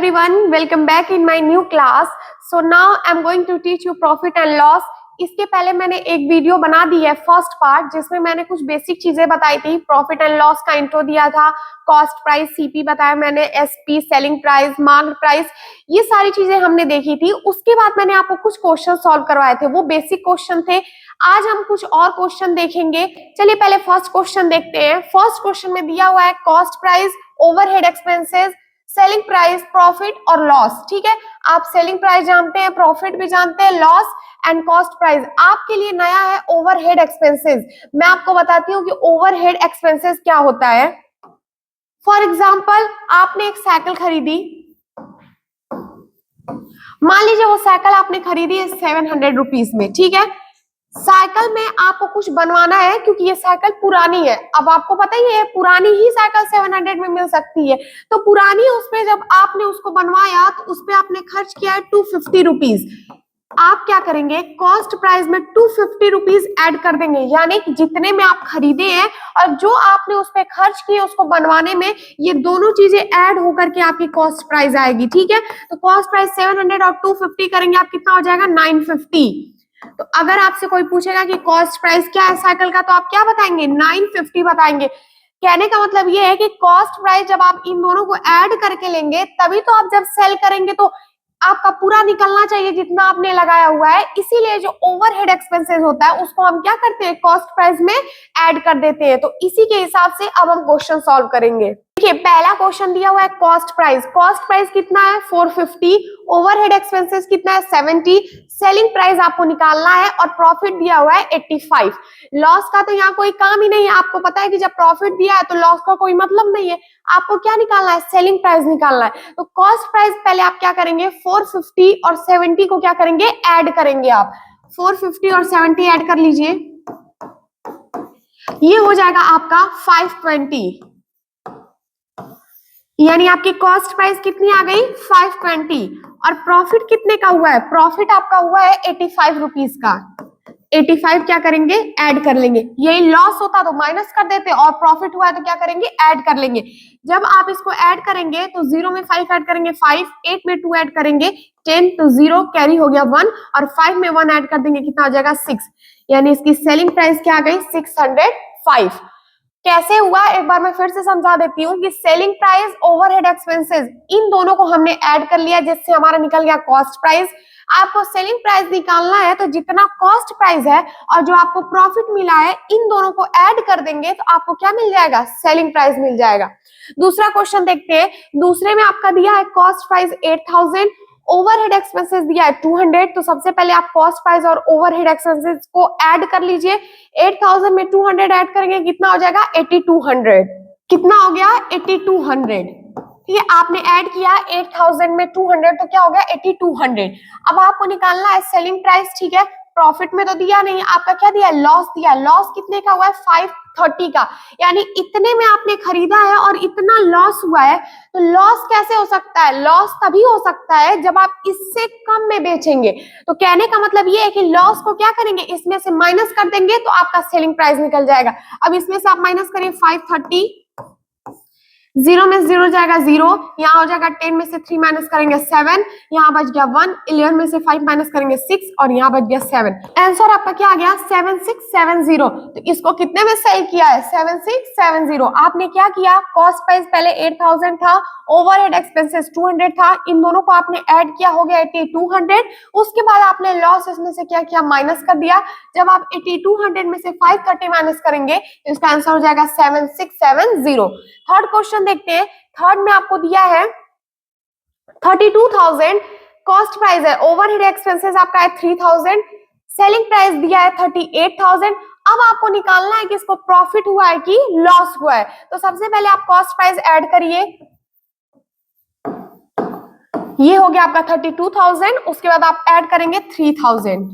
everyone, welcome back in my new class. So now I'm going to teach you profit and loss. इसके पहले मैंने एक video बना दी है फर्स्ट पार्ट, जिसमें मैंने कुछ बेसिक चीजें बताई थी। प्रॉफिट एंड लॉस का इंट्रो दिया था, कॉस्ट प्राइस, सीपी बताया मैंने, SP, selling price, market price, ये सारी चीजें हमने देखी थी। उसके बाद मैंने आपको कुछ क्वेश्चन सॉल्व करवाए थे, वो बेसिक क्वेश्चन थे। आज हम कुछ और क्वेश्चन देखेंगे। चलिए पहले फर्स्ट क्वेश्चन देखते हैं। फर्स्ट क्वेश्चन में दिया हुआ है cost price, overhead expenses, selling price, profit और लॉस। ठीक है, आप सेलिंग प्राइस जानते हैं, प्रॉफिट भी जानते हैं, लॉस एंड कॉस्ट प्राइस। आपके लिए नया है ओवरहेड एक्सपेंसेस। मैं आपको बताती हूँ कि ओवरहेड एक्सपेंसेस क्या होता है। फॉर एग्जाम्पल, आपने एक साइकिल खरीदी, मान लीजिए वो साइकिल आपने खरीदी है 700 रुपीज में। ठीक है, साइकिल में आपको कुछ बनवाना है क्योंकि ये साइकिल पुरानी है। अब आपको पता ही है पुरानी ही साइकिल 700 में मिल सकती है, तो पुरानी उस पे जब आपने उसको बनवाया तो उस पे आपने खर्च किया है 250 रुपीज। आप क्या करेंगे, कॉस्ट प्राइस में 250 रुपीज ऐड कर देंगे, यानी कि जितने में आप खरीदे हैं और जो आपने उस पे खर्च किए उसको बनवाने में, ये दोनों चीजें ऐड होकर के आपकी कॉस्ट प्राइस आएगी। ठीक है, तो कॉस्ट प्राइस 700 और 250 करेंगे, आप कितना हो जाएगा 950। तो अगर आपसे कोई पूछेगा कि कॉस्ट प्राइस क्या है साइकिल का, तो आप क्या बताएंगे, 950 बताएंगे। कहने का मतलब ये है कि कॉस्ट प्राइस जब आप इन दोनों को ऐड करके लेंगे तभी तो आप जब सेल करेंगे तो आपका पूरा निकलना चाहिए जितना आपने लगाया हुआ है। इसीलिए जो ओवरहेड एक्सपेंसेस होता है उसको हम क्या करते हैं, कॉस्ट प्राइस में ऐड कर देते हैं। तो इसी के हिसाब से अब हम क्वेश्चन सॉल्व करेंगे। देखिए पहला क्वेश्चन दिया हुआ है कॉस्ट प्राइस। कॉस्ट प्राइस कितना है 450, ओवरहेड एक्सपेंसेस कितना है 70, सेलिंग प्राइस आपको निकालना है और प्रॉफिट दिया हुआ है 85। लॉस का तो यहाँ कोई काम ही नहीं है। आपको पता है कि जब प्रॉफिट दिया है तो लॉस का कोई मतलब नहीं है। आपको क्या निकालना है, सेलिंग प्राइस निकालना है। तो कॉस्ट प्राइस पहले आप क्या करेंगे, 450 और 70 को क्या करेंगे, ऐड करेंगे। आप 450 और 70 ऐड कर लीजिए, ये हो जाएगा आपका 520, यानी आपकी कॉस्ट प्राइस कितनी आ गई 520। और प्रॉफिट कितने का हुआ है, प्रॉफिट आपका हुआ है 85 रुपीज का। 85 क्या करेंगे, ऐड कर लेंगे। यही लॉस होता तो माइनस कर देते, और प्रॉफिट हुआ है तो क्या करेंगे, ऐड कर लेंगे। जब आप इसको ऐड करेंगे तो 0 में 5 ऐड करेंगे 5, 8 में 2 ऐड करेंगे 10, तो 0 कैरी हो गया 1, और 5 में 1 ऐड कर देंगे, कितना हो जाएगा 6। यानी इसकी सेलिंग प्राइस क्या आ गई 605। कैसे हुआ, एक बार मैं फिर से समझा देती हूँ कि सेलिंग प्राइस, ओवरहेड एक्सपेंसेस, इन दोनों को हमने ऐड कर लिया, जिससे हमारा निकल गया कॉस्ट प्राइस। आपको सेलिंग प्राइस निकालना है तो जितना कॉस्ट प्राइस है और जो आपको प्रॉफिट मिला है, इन दोनों को ऐड कर देंगे तो आपको क्या मिल जाएगा, सेलिंग प्राइस मिल जाएगा। दूसरा क्वेश्चन देखते हैं। दूसरे में आपका दिया है कॉस्ट प्राइस 8000, ओवरहेड एक्सपेंसेस दिया है 200। तो सबसे पहले आप कॉस्ट प्राइस और ओवरहेड एक्सपेंसेस को ऐड कर लीजिए। 8000 में 200 ऐड करेंगे, कितना हो जाएगा 8200। कितना हो गया 8200। ठीक है, आपने ऐड किया 8000 में 200 तो क्या हो गया 8200। अब आपको निकालना है सेलिंग प्राइस। ठीक है, प्रॉफिट में तो दिया नहीं, आपका क्या दिया, लॉस दिया। लॉस कितने का हुआ है 530 का, यानी इतने में आपने खरीदा है और इतना लॉस हुआ है। तो लॉस कैसे हो सकता है, लॉस तभी हो सकता है जब आप इससे कम में बेचेंगे। तो कहने का मतलब ये है कि लॉस को क्या करेंगे, इसमें से माइनस कर देंगे तो आपका सेलिंग प्राइस निकल जाएगा। अब इसमें से आप माइनस करिए 530, 0 में 0 जाएगा 0, यहाँ हो जाएगा 10 में से 3 माइनस करेंगे 7, यहाँ बच गया 1, 11 में से 5 माइनस करेंगे 6, और यहाँ बच गया 7। आंसर आपका क्या आ गया 7670। तो इसको कितने में सेल किया है 7670। आपने क्या किया, कॉस्ट प्राइस पहले 8000 था, ओवरहेड एक्सपेंसेस 200 था, इन दोनों को आपने ऐड किया, हो गया 8200। उसके बाद आपने लॉस इसमें से क्या किया, माइनस कर दिया। जब आप 8200 में से 530 माइनस करेंगे तो इसका आंसर हो जाएगा 7670। थर्ड क्वेश्चन देखते हैं। थर्ड में आपको दिया है 32000, कॉस्ट प्राइस है, ओवरहेड एक्सपेंसेस आपका है 3000, सेलिंग प्राइस दिया है 38000। अब आपको निकालना है कि इसको प्रॉफिट हुआ है कि लॉस हुआ है। तो सबसे पहले आप कॉस्ट प्राइस ऐड करिए, ये हो गया आपका 32000। उसके बाद आप ऐड करेंगे 3000,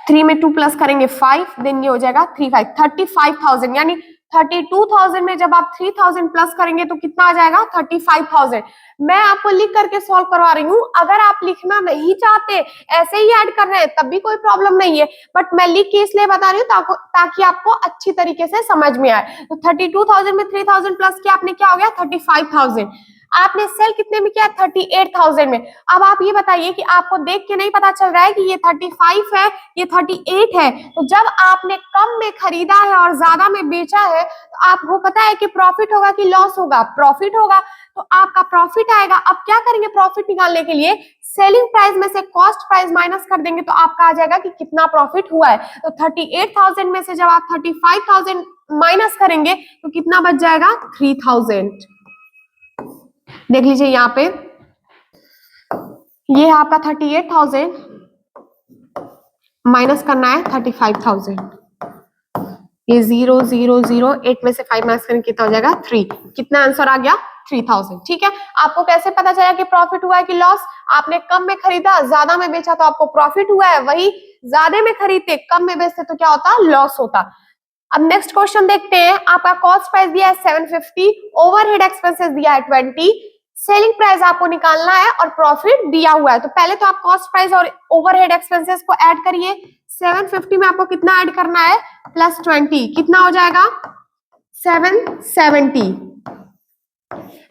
3 में 2 प्लस करेंगे 5, देन ये हो जाएगा 35,000, यानी 32,000 में जब आप 3,000 प्लस करेंगे तो कितना आ जाएगा 35,000। मैं आपको लिख करके सॉल्व करवा रही हूँ, अगर आप लिखना नहीं चाहते ऐसे ही ऐड कर रहे हैं तब भी कोई प्रॉब्लम नहीं है, बट मैं लिख के इसलिए बता रही हूँ ताकि आपको अच्छी तरीके से समझ में आए। तो 32,000 में 3,000 प्लस किया आपने, क्या हो गया 35,000। आपने सेल कितने में किया 38,000 में। अब आप ये बताइए कि आपको देख के नहीं पता चल रहा है कि ये 35 है ये 38 है, तो जब आपने कम में खरीदा है और ज्यादा में बेचा है तो आपको पता है कि प्रॉफिट होगा कि लॉस होगा, प्रॉफिट होगा, तो आपका प्रॉफिट आएगा। अब क्या करेंगे प्रॉफिट निकालने के लिए, सेलिंग प्राइस में से कॉस्ट प्राइस माइनस कर देंगे तो आपका आ जाएगा कि कितना प्रॉफिट हुआ है। तो 38,000 में से जब आप 35,000 माइनस करेंगे तो कितना बच जाएगा 3,000। देख लीजिए यहाँ पे ये है आपका 38,000 माइनस करना है 35,000। ये 0 0 0 8 में से 5 माइनस करेंगे कितना हो जाएगा 3। कितना आंसर आ गया 3,000। ठीक है, आपको कैसे पता चला कि प्रॉफिट हुआ है कि लॉस? आपने कम में खरीदा ज्यादा में बेचा तो आपको प्रॉफिट हुआ है, वही ज्यादा में खरीदते कम में बेचते तो क्या होता लॉस होता। अब नेक्स्ट क्वेश्चन देखते हैं। आपका कॉस्ट प्राइस दिया है 750, ओवरहेड एक्सपेंसेस दिया है 20, सेलिंग प्राइस आपको निकालना है और प्रॉफिट दिया हुआ है। तो पहले तो आप कॉस्ट प्राइस और ओवरहेड एक्सपेंसेस को ऐड करिए। 750 में आपको कितना ऐड करना है प्लस 20, कितना हो जाएगा 770।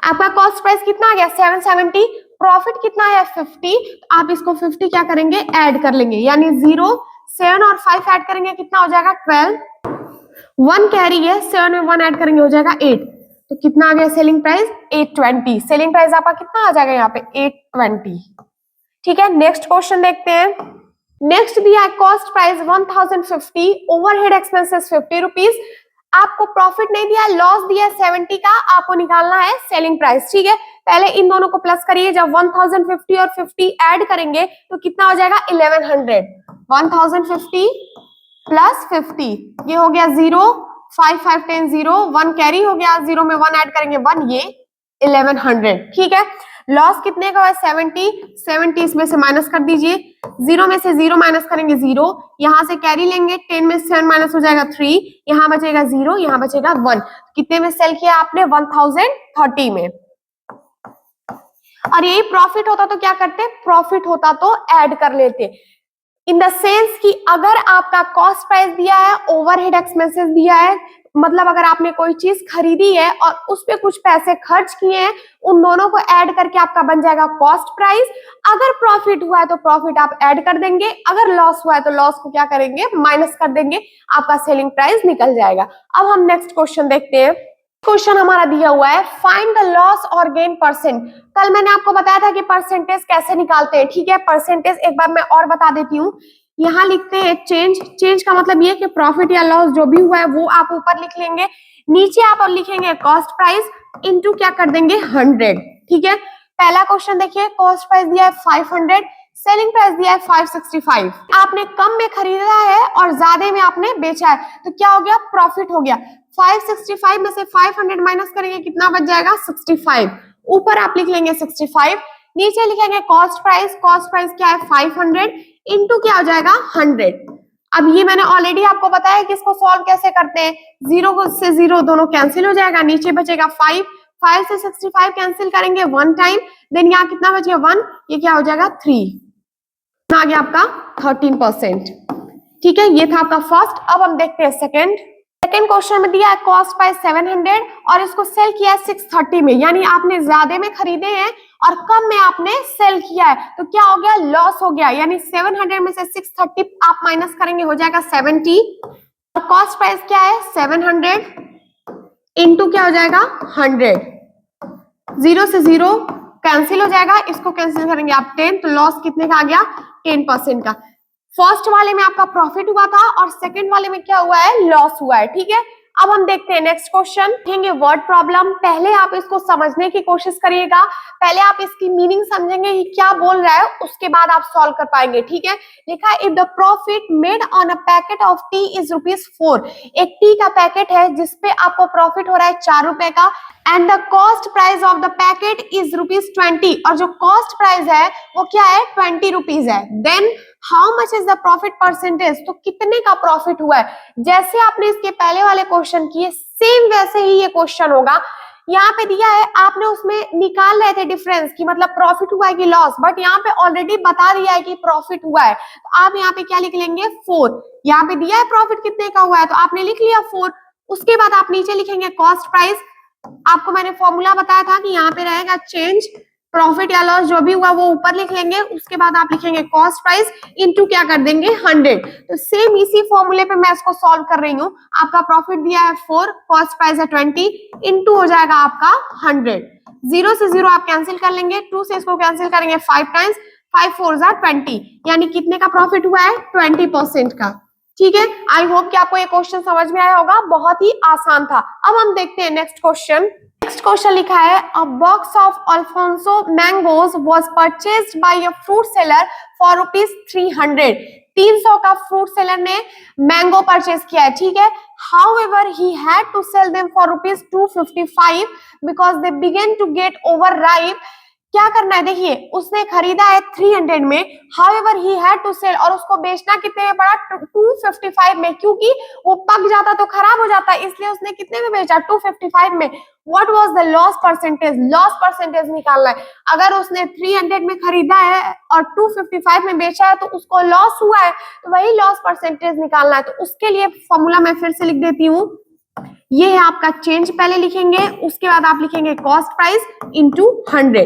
आपका कॉस्ट प्राइस कितना आ गया 770, प्रॉफिट कितना है 50, तो आप इसको 50 क्या करेंगे ऐड कर लेंगे, यानी 0 7 और 5 ऐड करेंगे कितना हो जाएगा 12, 1 कैरी है 7 में 1 ऐड करेंगे हो जाएगा 8, तो कितना आ गया सेलिंग प्राइस 820। सेलिंग प्राइस आपका कितना आ जाएगा यहाँ पे 820। ठीक है, नेक्स्ट क्वेश्चन देखते हैं। नेक्स्ट दिया है cost price 1050, overhead expenses 50 rupees, आपको प्रॉफिट नहीं दिया लॉस दिया 70 का, आपको निकालना है सेलिंग प्राइस। ठीक है, पहले इन दोनों को प्लस करिए, जब 1050 और 50 ऐड करेंगे तो कितना हो जाएगा 1100। 1050 प्लस 50 ये हो गया 0, 5 5 10 0, 1 कैरी हो गया, 0 में 1 ऐड करेंगे 1, ये 1100। ठीक है, लॉस कितने का है 70, 70 इसमें से माइनस कर दीजिए, 0 में से 0 माइनस करेंगे 0, यहाँ से कैरी लेंगे 10 में 7 माइनस हो जाएगा 3, यहाँ बचेगा 0, यहाँ बचेगा 1। कितने में सेल किया आपने 1030 में। और यही प्रॉफिट होता तो क्या करते, प्रॉफिट होता तो ऐड कर लेते। इन द सेंस कि अगर आपका कॉस्ट प्राइस दिया है ओवरहेड एक्सपेंसेस दिया है, मतलब अगर आपने कोई चीज खरीदी है और उस पे कुछ पैसे खर्च किए हैं, उन दोनों को ऐड करके आपका बन जाएगा कॉस्ट प्राइस। अगर प्रॉफिट हुआ है तो प्रॉफिट आप ऐड कर देंगे, अगर लॉस हुआ है तो लॉस को क्या करेंगे माइनस कर देंगे, आपका सेलिंग प्राइस निकल जाएगा। अब हम नेक्स्ट क्वेश्चन देखते हैं। क्वेश्चन हमारा दिया हुआ है फाइंड द लॉस और गेन परसेंट। कल मैंने आपको बताया था कि परसेंटेज कैसे निकालते हैं। ठीक है, परसेंटेज एक बार मैं और बता देती हूँ। यहाँ लिखते हैं चेंज, चेंज का मतलब ये कि प्रॉफिट या लॉस जो भी हुआ है वो आप ऊपर लिख लेंगे, नीचे आप और लिखेंगे कॉस्ट प्राइस इनटू क्या कर देंगे 100। ठीक है, पहला क्वेश्चन देखिए, कॉस्ट प्राइस दिया है 500, सेलिंग प्राइस दिया है 565। आपने कम में खरीदा है और ज्यादा में आपने बेचा है तो क्या हो गया प्रॉफिट हो गया। 565 में से 500 माइनस करेंगे कितना बच जाएगा 65, ऊपर आप लिख लेंगे 65, नीचे लिखेंगे कॉस्ट प्राइस, कॉस्ट प्राइस क्या है 500 इनटू क्या हो जाएगा 100। अब ये मैंने ऑलरेडी आपको बताया कि इसको सॉल्व कैसे करते हैं, 0 से 0 दोनों कैंसिल हो जाएगा, नीचे बचेगा 5, 5 से 65 कैंसिल करेंगे 1 टाइम, देन यहाँ कितना बच गया 1, ये क्या हो जाएगा 3, आ गया आपका 13%। ठीक है, ये था आपका फर्स्ट। अब हम देखते हैं सेकंड। सेकंड क्वेश्चन में दिया है कॉस्ट प्राइस 700 और इसको सेल किया है 630 में, यानी आपने ज्यादा में खरीदे हैं और कम में आपने सेल किया है, तो क्या हो गया लॉस हो गया, यानी 700 में से 630 आप माइनस करेंगे हो जाएगा 70, और कॉस्ट प्राइस क्या है 700 इनटू क्या हो जाएगा 100, 0 से 0 कैंसिल हो जाएगा, इसको कैंसिल करेंगे आप 10, तो लॉस कितने का आ गया 10% का। फर्स्ट वाले में आपका प्रॉफिट हुआ था और सेकंड वाले में क्या हुआ है लॉस हुआ है। ठीक है, अब हम देखते हैं नेक्स्ट क्वेश्चन। देखेंगे वर्ड प्रॉब्लम, पहले आप इसको समझने की कोशिश करिएगा, पहले आप इसकी मीनिंग समझेंगे कि क्या बोल रहा है, उसके बाद आप सॉल्व कर पाएंगे। ठीक है, लिखा है if the profit made on a packet of T is ₹4, एक टी का पैकेट है जिसपे आपको प्रॉफिट हो रहा है 4 रुपए का, and the cost price of the packet is ₹20, और जो कॉस्ट प्राइस है वो क्या है 20 रुपीज है, then how much is the profit percentage, तो कितने का प्रॉफिट हुआ है। जैसे आपने इसके पहले वाले क्वेश्चन किए सेम वैसे ही ये क्वेश्चन होगा। यहाँ पे दिया है, आपने उसमें निकाल रहे थे डिफरेंस की मतलब प्रॉफिट हुआ है कि लॉस, बट यहाँ पे ऑलरेडी बता दिया है कि प्रॉफिट हुआ है, तो आप यहाँ पे क्या लिख लेंगे 4। यहाँ पे दिया है प्रॉफिट कितने का हुआ है तो आपने लिख लिया 4। उसके बाद आप नीचे लिखेंगे कॉस्ट प्राइस। आपको मैंने फॉर्मूला बताया था कि यहाँ पे रहेगा चेंज, प्रॉफिट या लॉस जो भी हुआ वो ऊपर लिख लेंगे, उसके बाद आप लिखेंगे कॉस्ट प्राइस इनटू क्या कर देंगे 100। तो सेम इसी फॉर्मूले पे मैं इसको सॉल्व कर रही हूँ। आपका प्रॉफिट दिया है 4, कॉस्ट प्राइस है 20, इनटू हो जाएगा आपका 100। 0 से 0 आप कैंसिल कर लेंगे, 2 से इसको कैंसिल करेंगे 5 टाइम्स, 5 4 20, यानी कितने का प्रॉफिट हुआ है 20% का। ठीक है, आई होप कि आपको ये क्वेश्चन समझ में आया होगा, बहुत ही आसान था। अब हम देखते हैं नेक्स्ट क्वेश्चन। नेक्स्ट क्वेश्चन लिखा है, a box of Alphonso mangoes was purchased by a fruit seller for ₹300। 300 का फ्रूट सेलर ने मैंगो परचेज किया है, ठीक है। However he had to sell them for ₹255 because they began to get over ripe. क्या करना है, देखिए उसने खरीदा है 300 में, however he had to sell, और उसको बेचना कितने में पड़ा 255 में, क्योंकि वो पक जाता तो खराब हो जाता, इसलिए उसने कितने में बेचा 255 में। What was the loss percentage, loss percentage निकालना है। अगर उसने 300 में खरीदा है और 255 में बेचा है तो उसको लॉस हुआ है, तो वही लॉस परसेंटेज निकालना है। तो उसके लिए फॉर्मूला मैं फिर से लिख देती हूँ, ये है आपका चेंज पहले लिखेंगे, उसके बाद आप लिखेंगे कॉस्ट प्राइस इनटू 100।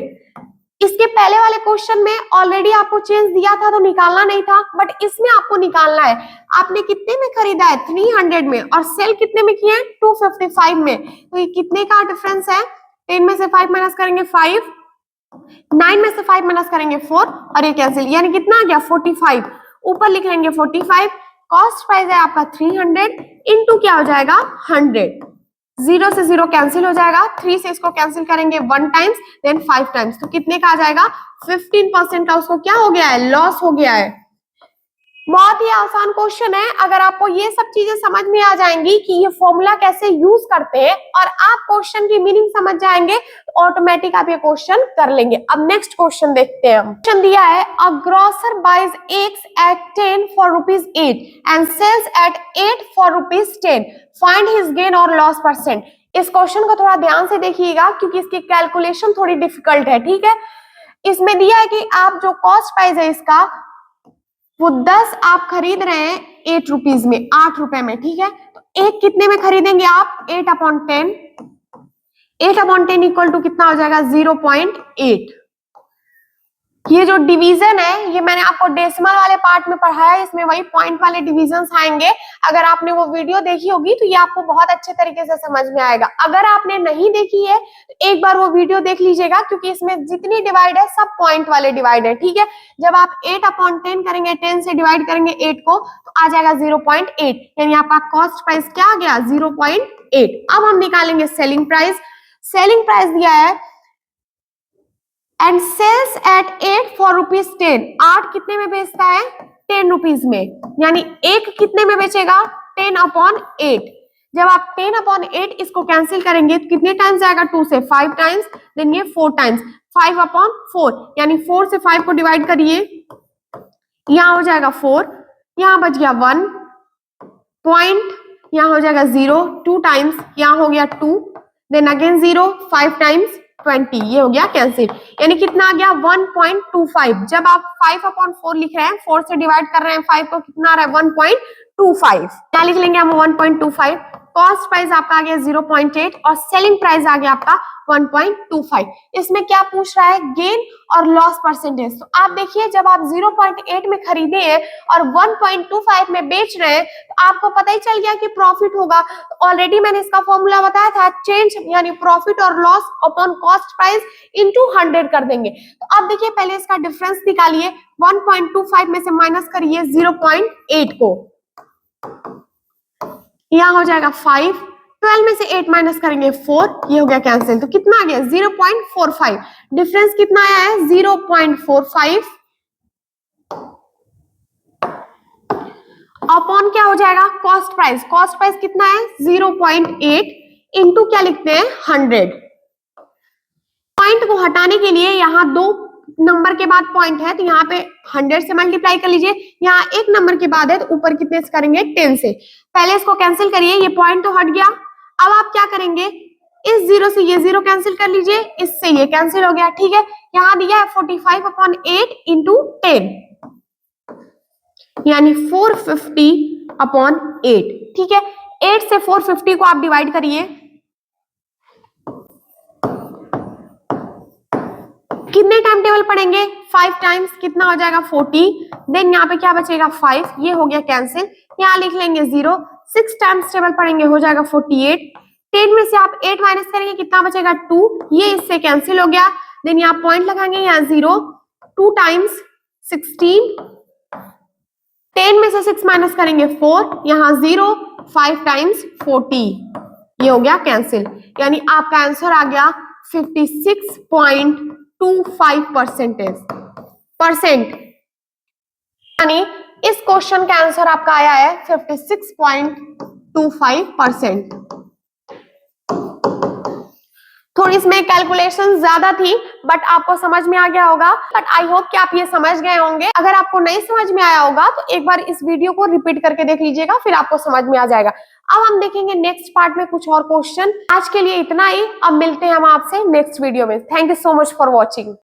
इसके पहले वाले क्वेश्चन में ऑलरेडी आपको चेंज दिया था तो निकालना नहीं था, बट इसमें आपको निकालना है। आपने कितने में खरीदा है 300 में और सेल कितने में किए हैं 255 में, तो ये कितने का डिफरेंस है। 10 में से 5 माइनस करेंगे 5, 9 में से 5 माइनस करेंगे 4 और ये कैंसिल, यानी कितना आ गया 45। ऊपर लिख लेंगे 45, कॉस्ट प्राइस है आपका 300 इनटू क्या हो जाएगा 100। 0 से 0 कैंसिल हो जाएगा, 3 से इसको कैंसिल करेंगे 1 टाइम्स देन 5 टाइम्स, तो कितने का आ जाएगा 15% का उसको क्या हो गया है लॉस हो गया है। बहुत ही आसान क्वेश्चन है। अगर आपको ये सब चीजें समझ में आ जाएंगी कि ये फॉर्मूला कैसे यूज करते हैं और आप क्वेश्चन की मीनिंग समझ जाएंगे तो ऑटोमेटिक आप ये क्वेश्चन कर लेंगे। अब नेक्स्ट क्वेश्चन देखते हैं। क्वेश्चन दिया है, a grocer buys eggs at 10 for ₹8 and sells at 8 for ₹10, find his gain और लॉस परसेंट। इस क्वेश्चन को थोड़ा ध्यान से देखिएगा क्योंकि इसकी कैलकुलेशन थोड़ी डिफिकल्ट है, ठीक है। इसमें दिया है कि आप जो कॉस्ट प्राइस है इसका वो 10 आप खरीद रहे हैं 8 रुपीज में, 8 रुपए में, ठीक है। तो एक कितने में खरीदेंगे आप 8/10, 8/10 इक्वल टू कितना हो जाएगा 0.8। ये जो डिवीजन है ये मैंने आपको डेसिमल वाले पार्ट में पढ़ाया है, इसमें वही पॉइंट वाले डिविजन्स आएंगे। अगर आपने वो वीडियो देखी होगी तो ये आपको बहुत अच्छे तरीके से समझ में आएगा। अगर आपने नहीं देखी है तो एक बार वो वीडियो देख लीजिएगा क्योंकि इसमें जितनी डिवाइड है सब पॉइंट वाले डिवाइड है, ठीक है। जब आप 8/10 करेंगे, 10 से डिवाइड करेंगे 8 को तो आ जाएगा 0.8, यानी आपका कॉस्ट प्राइस क्या आ गया 0.8। अब हम निकालेंगे सेलिंग प्राइस। सेलिंग प्राइस दिया है एंड सेल्स एट 8 फॉर ₹10, 8 कितने में बेचता है 10 रुपीज में, यानी एक कितने में बेचेगा 10/8। जब आप 10/8 इसको कैंसिल करेंगे तो कितने टाइम्स आएगा 2 से 5 टाइम्स, देन ये 4 टाइम्स, 5/4, यानी 4 से 5 को डिवाइड करिए, यहां हो जाएगा 4, यहां बच गया 1 पॉइंट, यहां हो जाएगा 0 2 टाइम्स, यहां हो गया 2, देन अगेन 0 5 टाइम्स 20, ये हो गया कैंसिल, यानी कितना आ गया 1.25। जब आप 5/4 लिख रहे हैं, 4 से डिवाइड कर रहे हैं 5 को, कितना आ रहा है 1.25। क्या लिख लेंगे हम 1.25। कॉस्ट प्राइस आपका आ गया 0.8 और सेलिंग प्राइस आ गया आपका 1.25। इसमें क्या पूछ रहा है गेन और लॉस परसेंटेज। तो आप देखिए जब आप 0.8 में खरीदे हैं और 1.25 में बेच रहे हैं तो आपको पता ही चल गया कि प्रॉफिट होगा। तो ऑलरेडी मैंने इसका फॉर्मूला बताया था, चेंज यानी प्रॉफिट और loss upon cost price into 100 कर देंगे। तो अब देखिए पहले इसका डिफरेंस निकालिए, 1.25 में से माइनस करिए 0.8 को, यहां हो जाएगा 5, 12 में से 8 माइनस करेंगे 4, ये हो गया कैंसिल, तो कितना आ गया 0.45। डिफरेंस कितना आया है 0.45 अपॉन क्या हो जाएगा कॉस्ट प्राइस। कॉस्ट प्राइस कितना है 0.8 इनटू क्या लिखते हैं 100। पॉइंट को हटाने के लिए यहाँ 2 नंबर के बाद पॉइंट है तो यहाँ पे 100 से मल्टीप्लाई कर लीजिए, यहाँ एक नंबर के बाद है तो ऊपर कितने से करेंगे 10 से। पहले इसको कैंसिल करिए, ये पॉइंट तो हट गया। अब आप क्या करेंगे, इस 0 से ये 0 कैंसिल कर लीजिए, इससे ये कैंसिल हो गया, ठीक है। यहाँ दिया है 45/8 इंटू 10 यानी 450/8, ठीक है। 8 से 450 को आप डिवाइड करिए, कितने टाइम टेबल पढ़ेंगे 5 टाइम्स, कितना हो जाएगा 40, देन यहाँ पे क्या बचेगा 5, ये हो गया कैंसिल, यहाँ लिख लेंगे 0, 6 टाइम्स टेबल पढ़ेंगे हो जाएगा 48, 10 में से आप 8 माइनस करेंगे कितना बचेगा 2, ये इससे कैंसिल हो गया, देन यहाँ पॉइंट लगाएंगे, यहाँ 0, 2 टाइम्स 16, 10 में से 6 माइनस करेंगे 4, यहाँ 0, 5 टाइम्स 40, ये हो गया कैंसिल, यानी आपका आंसर आ गया 56.25%। यानी इस क्वेश्चन का आंसर आपका आया है 56.25%। थोड़ी इसमें कैलकुलेशन ज्यादा थी बट आपको समझ में आ गया होगा, बट आई होप कि आप ये समझ गए होंगे। अगर आपको नहीं समझ में आया होगा तो एक बार इस वीडियो को रिपीट करके देख लीजिएगा, फिर आपको समझ में आ जाएगा। अब हम देखेंगे नेक्स्ट पार्ट में कुछ और क्वेश्चन। आज के लिए इतना ही, अब मिलते हैं हम आपसे नेक्स्ट वीडियो में। Thank you so much for watching.